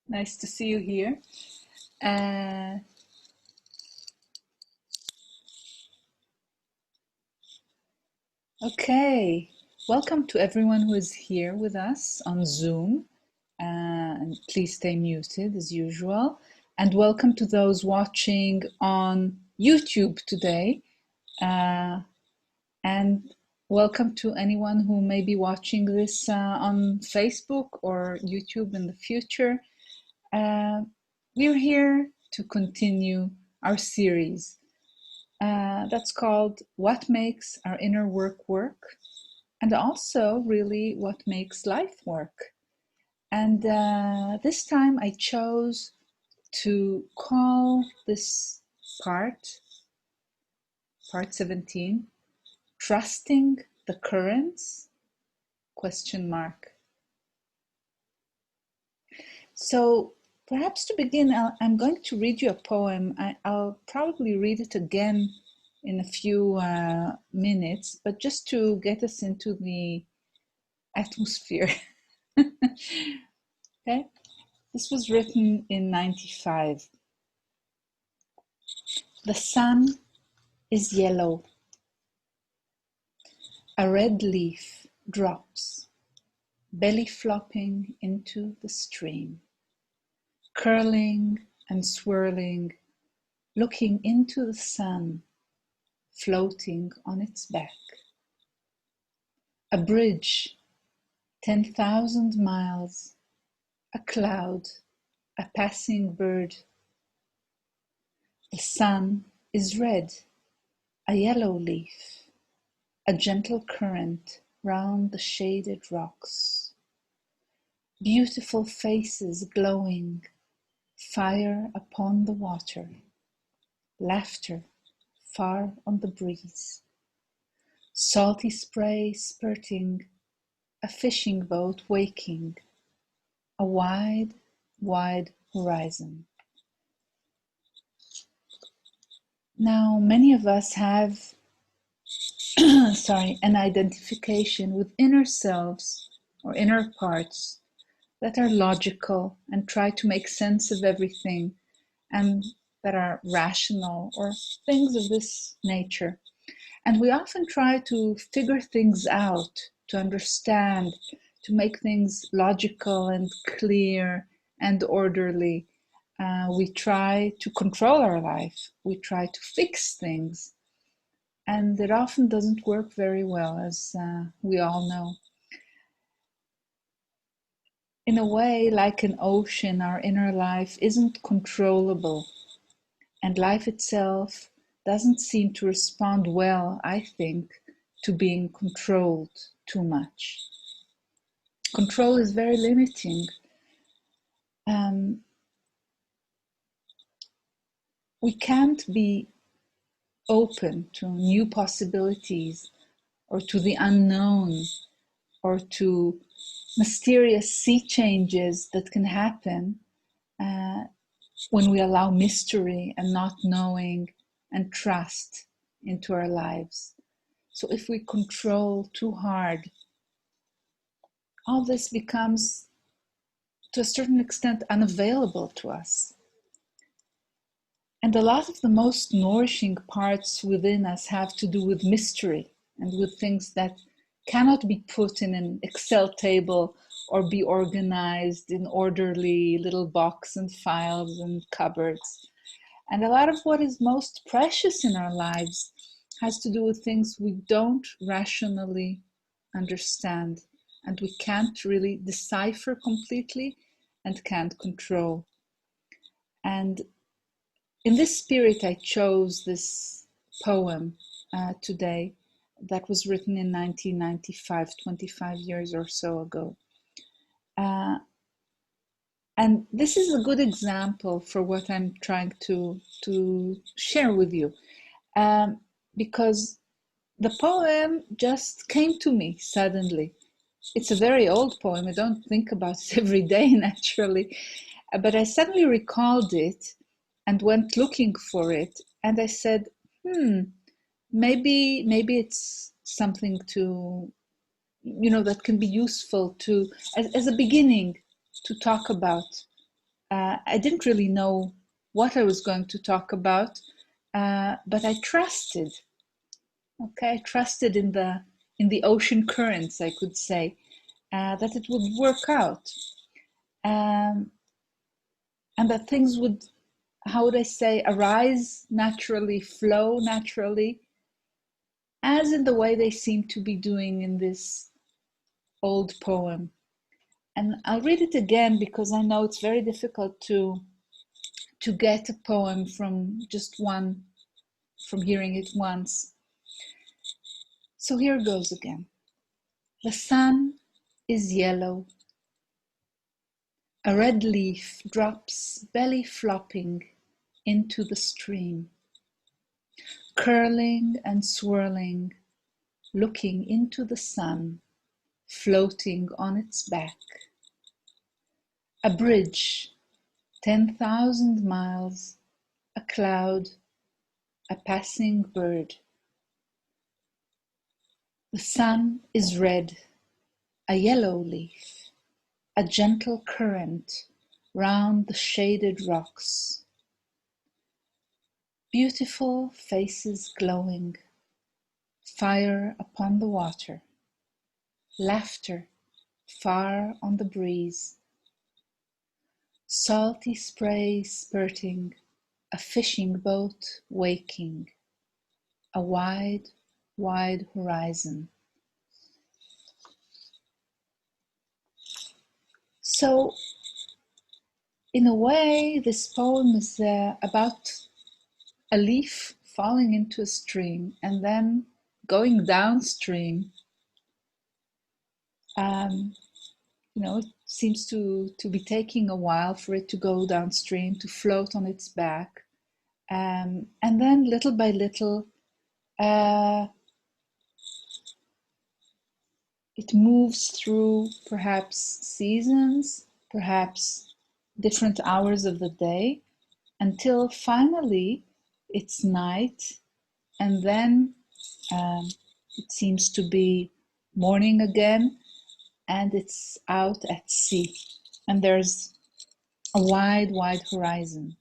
Nice to see you here. Uh, okay, welcome to everyone who is here with us on Zoom. And please stay muted as usual. And welcome to those watching on YouTube today. And welcome to anyone who may be watching this on Facebook or YouTube in the future. We're here to continue our series that's called What Makes Our Inner Work Work, and also really what makes life work. And this time I chose to call this part 17, Trusting the Currents, ? So perhaps to begin, I'm going to read you a poem. I'll probably read it again in a few minutes, but just to get us into the atmosphere. Okay, this was written in 95. The sun is yellow. A red leaf drops, belly flopping into the stream, curling and swirling, looking into the sun, floating on its back. A bridge, 10,000 miles, a cloud, a passing bird. The sun is red, a yellow leaf, a gentle current round the shaded rocks. Beautiful faces glowing, fire upon the water, laughter far on the breeze. Salty spray spurting, a fishing boat waking, a wide, wide horizon. Now, many of us have an identification with inner selves or inner parts that are logical and try to make sense of everything, and that are rational or things of this nature. And we often try to figure things out, to understand, to make things logical and clear and orderly. We try to control our life. We try to fix things. And it often doesn't work very well, as we all know. In a way, like an ocean, our inner life isn't controllable. And life itself doesn't seem to respond well, I think, to being controlled too much. Control is very limiting. We can't be open to new possibilities or to the unknown or to mysterious sea changes that can happen when we allow mystery and not knowing and trust into our lives. So if we control too hard, all this becomes, to a certain extent, unavailable to us. And a lot of the most nourishing parts within us have to do with mystery and with things that cannot be put in an Excel table or be organized in orderly little boxes and files and cupboards. And a lot of what is most precious in our lives has to do with things we don't rationally understand and we can't really decipher completely and can't control. And in this spirit, I chose this poem today that was written in 1995, 25 years or so ago. And this is a good example for what I'm trying to share with you. Because the poem just came to me suddenly. It's a very old poem. I don't think about it every day, naturally. But I suddenly recalled it and went looking for it. And I said, maybe it's something to, that can be useful to, as a beginning, to talk about I didn't really know what I was going to talk about, but I trusted. Okay, I trusted in the ocean currents, I could say, that it would work out, and that things would, how would I say, arise naturally, flow naturally, as in the way they seem to be doing in this old poem. And I'll read it again because I know it's very difficult to get a poem from just one, from hearing it once. So here goes again. The sun is yellow. A red leaf drops belly flopping into the stream, curling and swirling, looking into the sun, floating on its back. A bridge, 10,000 miles, a cloud, a passing bird. The sun is red, a yellow leaf, a gentle current round the shaded rocks. Beautiful faces glowing, fire upon the water, laughter far on the breeze, salty spray spurting, a fishing boat waking, a wide, wide horizon. So, in a way, this poem is about a leaf falling into a stream and then going downstream. It seems to be taking a while for it to go downstream, to float on its back. And then little by little, it moves through perhaps seasons, perhaps different hours of the day, until finally it's night, and then it seems to be morning again, and it's out at sea, and there's a wide, wide horizon.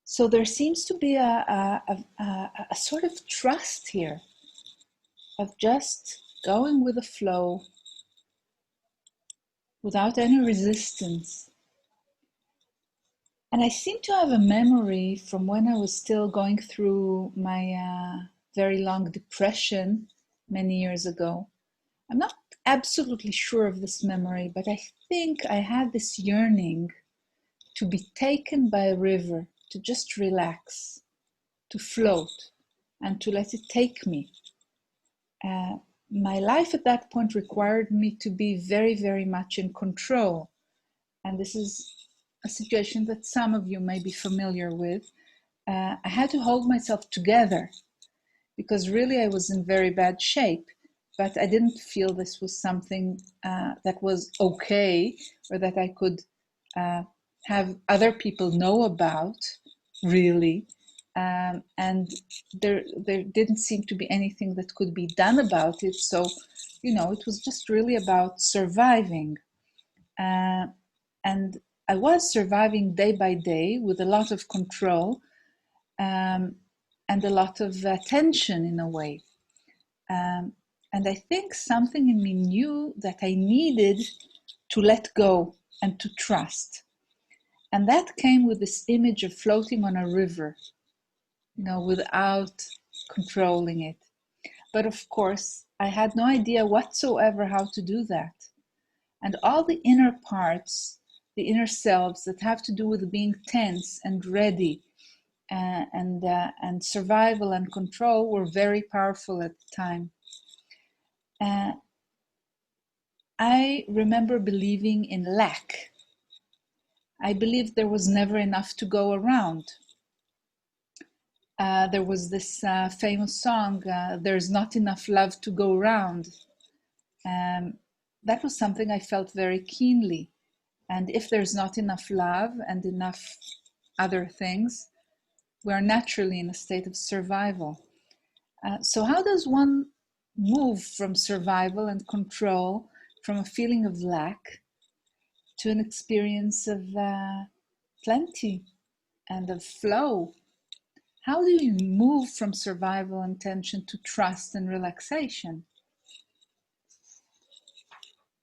So there seems to be a sort of trust here of just going with the flow without any resistance. And I seem to have a memory from when I was still going through my very long depression many years ago. I'm not absolutely sure of this memory, but I think I had this yearning to be taken by a river, to just relax, to float, and to let it take me. My life at that point required me to be very, very much in control. And this is a situation that some of you may be familiar with. I had to hold myself together because really I was in very bad shape, but I didn't feel this was something that was okay or that I could have other people know about, really. And there didn't seem to be anything that could be done about it. So, it was just really about surviving. And I was surviving day by day with a lot of control and a lot of tension in a way. And I think something in me knew that I needed to let go and to trust. And that came with this image of floating on a river, without controlling it. But of course, I had no idea whatsoever how to do that. And all the inner parts, the inner selves that have to do with being tense and ready and survival and control were very powerful at the time. I remember believing in lack. I believed there was never enough to go around. There was this famous song, "There's not enough love to go around." That was something I felt very keenly. And if there's not enough love and enough other things, we are naturally in a state of survival. So how does one move from survival and control from a feeling of lack to an experience of plenty and of flow? How do you move from survival and tension to trust and relaxation?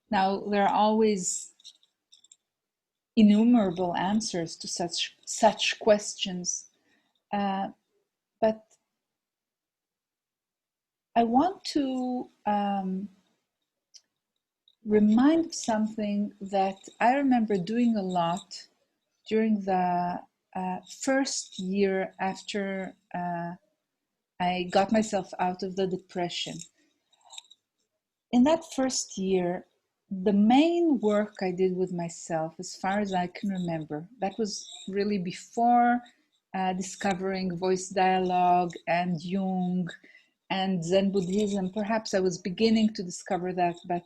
Now, there are always innumerable answers to such questions, but I want to remind something that I remember doing a lot during the first year after I got myself out of the depression. In that first year, the main work I did with myself, as far as I can remember, that was really before discovering voice dialogue and Jung and Zen Buddhism. Perhaps I was beginning to discover that, but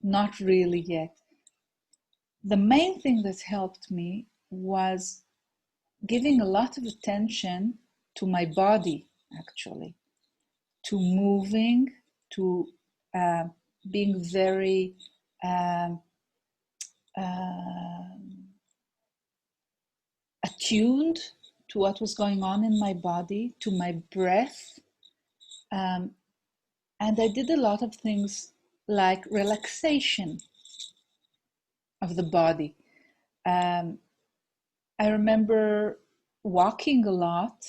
not really yet. The main thing that helped me was giving a lot of attention to my body, actually, to moving, to being very attuned to what was going on in my body, to my breath. And I did a lot of things like relaxation of the body. I remember walking a lot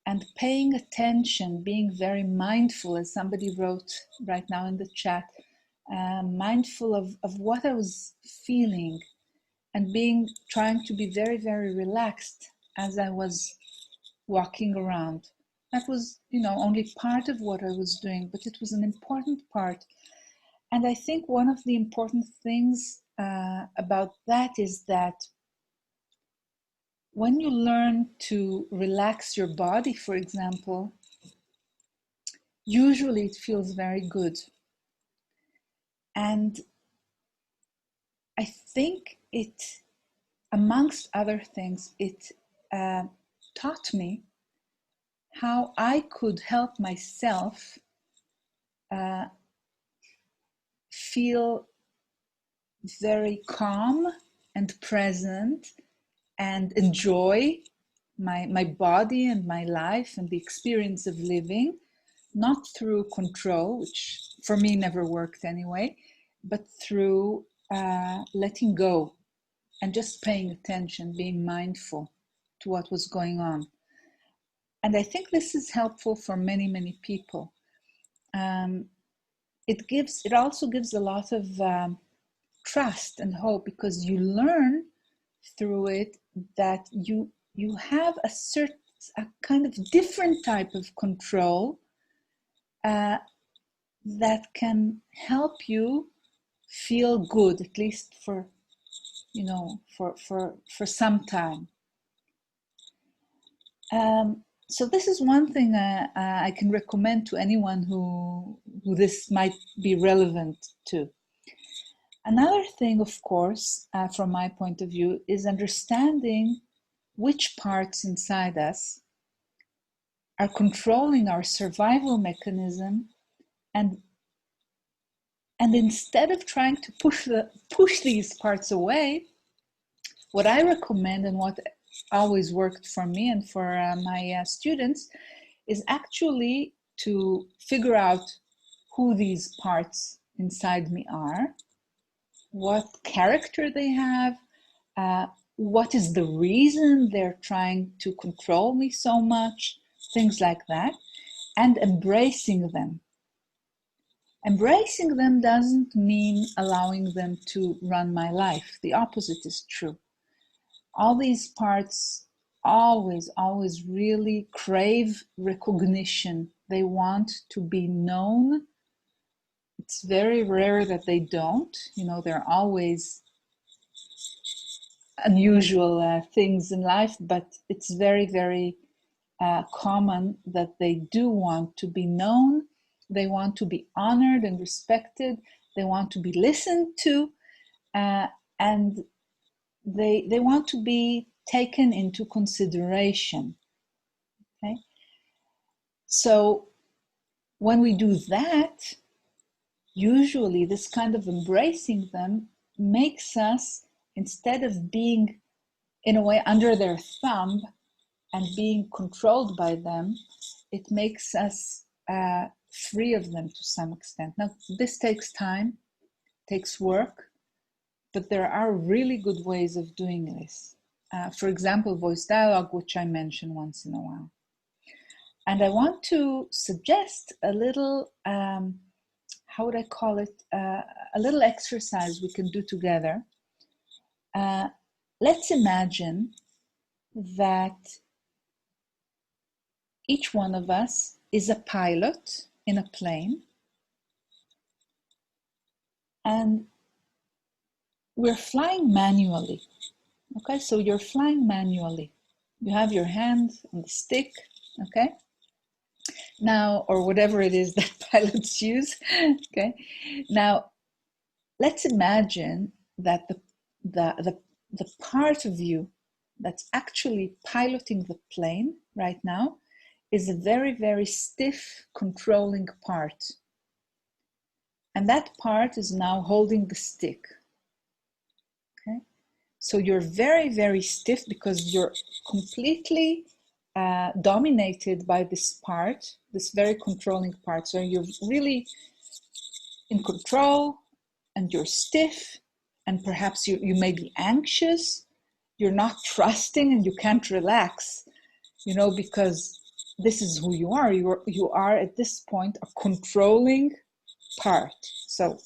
and paying attention, being very mindful, as somebody wrote right now in the chat, mindful of what I was feeling, and trying to be very, very relaxed as I was walking around. That was, only part of what I was doing, but it was an important part. And I think one of the important things about that is that when you learn to relax your body, for example, usually it feels very good. And I think it, amongst other things, it taught me how I could help myself feel very calm and present and enjoy my body and my life and the experience of living, not through control, which for me never worked anyway, but through letting go and just paying attention, being mindful to what was going on. And I think this is helpful for many, many people. It also gives a lot of trust and hope, because you learn through it that you have a kind of different type of control that can help you feel good, at least for some time. So this is one thing I can recommend to anyone who this might be relevant to. Another thing, of course, from my point of view, is understanding which parts inside us are controlling our survival mechanism, and instead of trying to push these parts away, what I recommend and what always worked for me and for my students is actually to figure out who these parts inside me are, what character they have, what is the reason they're trying to control me so much, things like that, and embracing them. Embracing them doesn't mean allowing them to run my life. The opposite is true. All these parts always really crave recognition. They want to be known. It's very rare that they don't. There are always unusual things in life, but it's very, very common that they do want to be known. They want to be honored and respected. They want to be listened to, and they want to be taken into consideration. Okay? So when we do that, usually this kind of embracing them makes us, instead of being in a way under their thumb and being controlled by them, it makes us free of them to some extent. Now, this takes time, takes work, but there are really good ways of doing this. For example, voice dialogue, which I mention once in a while. And I want to suggest a little, how would I call it, a little exercise we can do together. Let's imagine that each one of us is a pilot in a plane, and we're flying manually. Okay, so you're flying manually. You have your hand on the stick, okay? Now, or whatever it is that pilots use, okay? Now, let's imagine that the part of you that's actually piloting the plane right now is a very, very stiff, controlling part. And that part is now holding the stick. Okay? So you're very, very stiff because you're completely dominated by this part, this very controlling part. So you're really in control and you're stiff, and perhaps you may be anxious. You're not trusting and you can't relax, you know, because this is who you are. You are at this point a controlling part. So,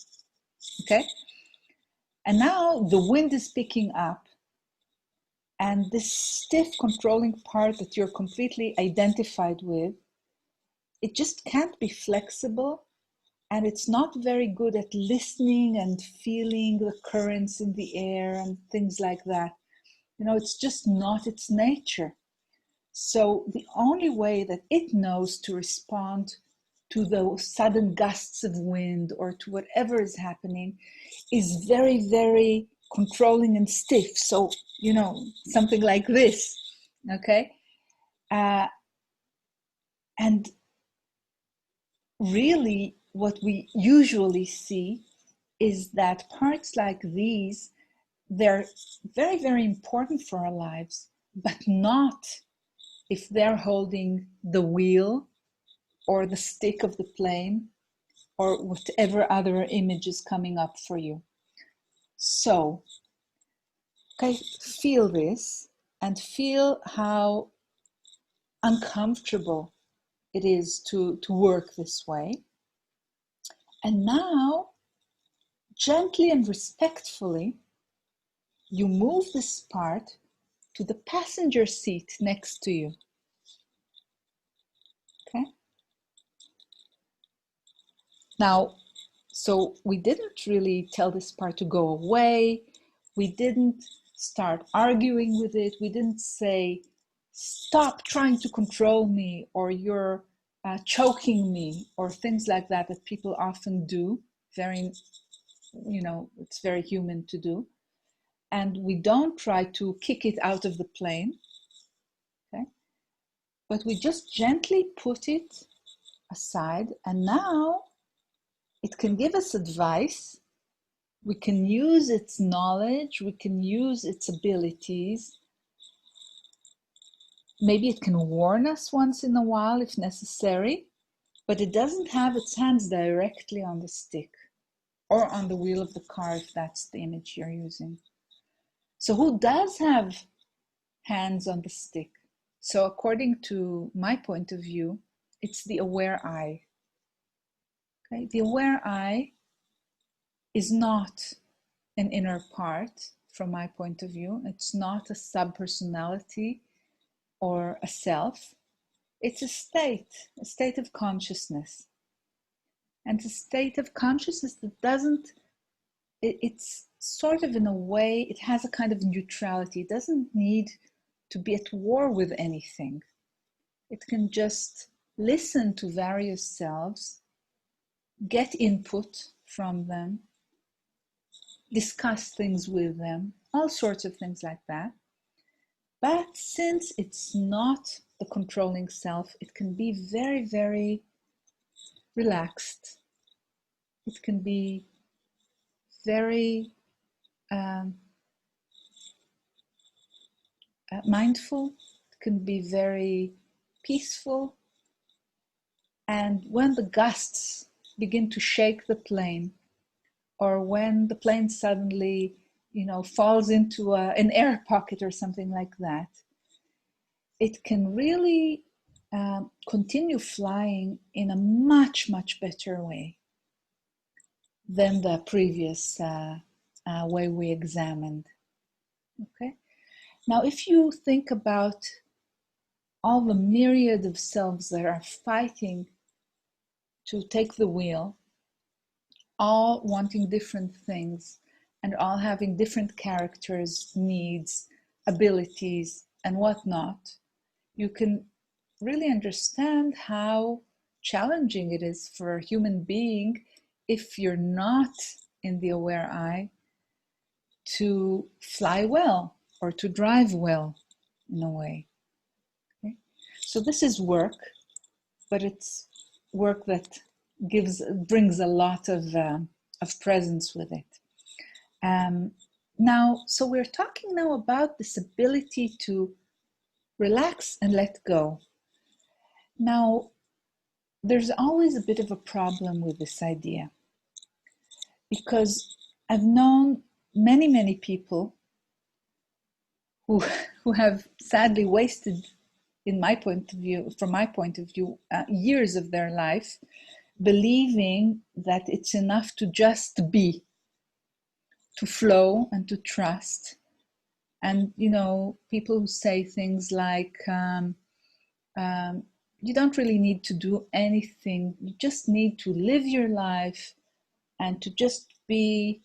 okay. And now the wind is picking up, and this stiff controlling part that you're completely identified with, it just can't be flexible, and it's not very good at listening and feeling the currents in the air and things like that. You know, it's just not its nature. So the only way that it knows to respond to those sudden gusts of wind or to whatever is happening is very, very controlling and stiff. So, you know, something like this, okay? And really what we usually see is that parts like these, they're very, very important for our lives, but not if they're holding the wheel or the stick of the plane or whatever other image is coming up for you. So, okay, feel this and feel how uncomfortable it is to work this way. And now, gently and respectfully, you move this part to the passenger seat next to you. Okay? Now, so we didn't really tell this part to go away. We didn't start arguing with it. We didn't say, stop trying to control me, or you're choking me, or things like that people often do. Very, you know, it's very human to do. And we don't try to kick it out of the plane, okay? But we just gently put it aside, and now it can give us advice. We can use its knowledge, we can use its abilities. Maybe it can warn us once in a while if necessary, but it doesn't have its hands directly on the stick or on the wheel of the car, if that's the image you're using. So who does have hands on the stick? So according to my point of view, it's the aware I. Okay? The aware I is not an inner part from my point of view. It's not a sub-personality or a self. It's a state of consciousness. And a state of consciousness that doesn't, it's sort of in a way, it has a kind of neutrality. It doesn't need to be at war with anything. It can just listen to various selves, get input from them, discuss things with them, all sorts of things like that. But since it's not the controlling self, it can be very, very relaxed. It can be very mindful, it can be very peaceful. And when the gusts begin to shake the plane, or when the plane suddenly, falls into an air pocket or something like that, it can really continue flying in a much, much better way than the previous way we examined. Okay. Now, if you think about all the myriad of selves that are fighting to take the wheel, all wanting different things and all having different characters, needs, abilities, and whatnot, you can really understand how challenging it is for a human being, if you're not in the aware eye, to fly well or to drive well in a way. Okay? So this is work, but it's work that brings a lot of presence with it. Now, so we're talking now about this ability to relax and let go. Now, there's always a bit of a problem with this idea, because I've known many, many people who have sadly wasted, from my point of view, years of their life believing that it's enough to just be, to flow and to trust. And, people who say things like, you don't really need to do anything. You just need to live your life and to just be,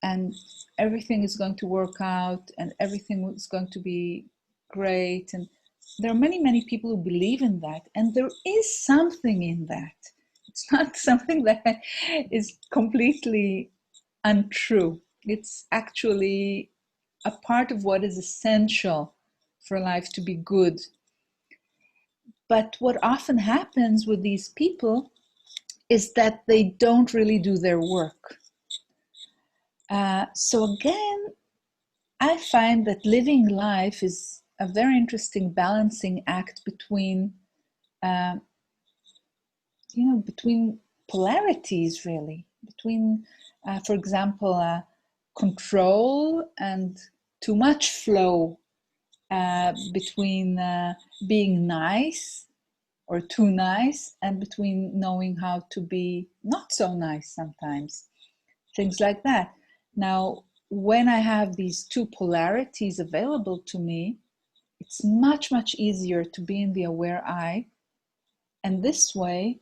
and everything is going to work out and everything is going to be great. And there are many, many people who believe in that. And there is something in that. It's not something that is completely untrue. It's actually a part of what is essential for life to be good. But what often happens with these people is that they don't really do their work. So again, I find that living life is a very interesting balancing act between, between polarities, really. Between, for example, control and too much flow, between being nice or too nice, and between knowing how to be not so nice sometimes. Things like that. Now, when I have these two polarities available to me, it's much, much easier to be in the aware eye. And this way,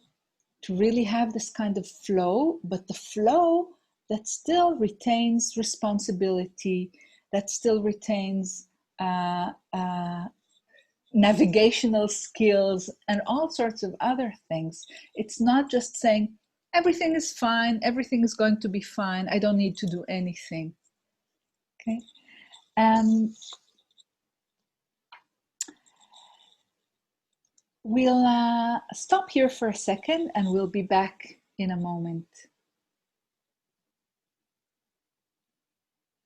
to really have this kind of flow, but the flow that still retains responsibility, that still retains navigational skills and all sorts of other things. It's not just saying, everything is fine, everything is going to be fine, I don't need to do anything. Okay. We'll stop here for a second and we'll be back in a moment.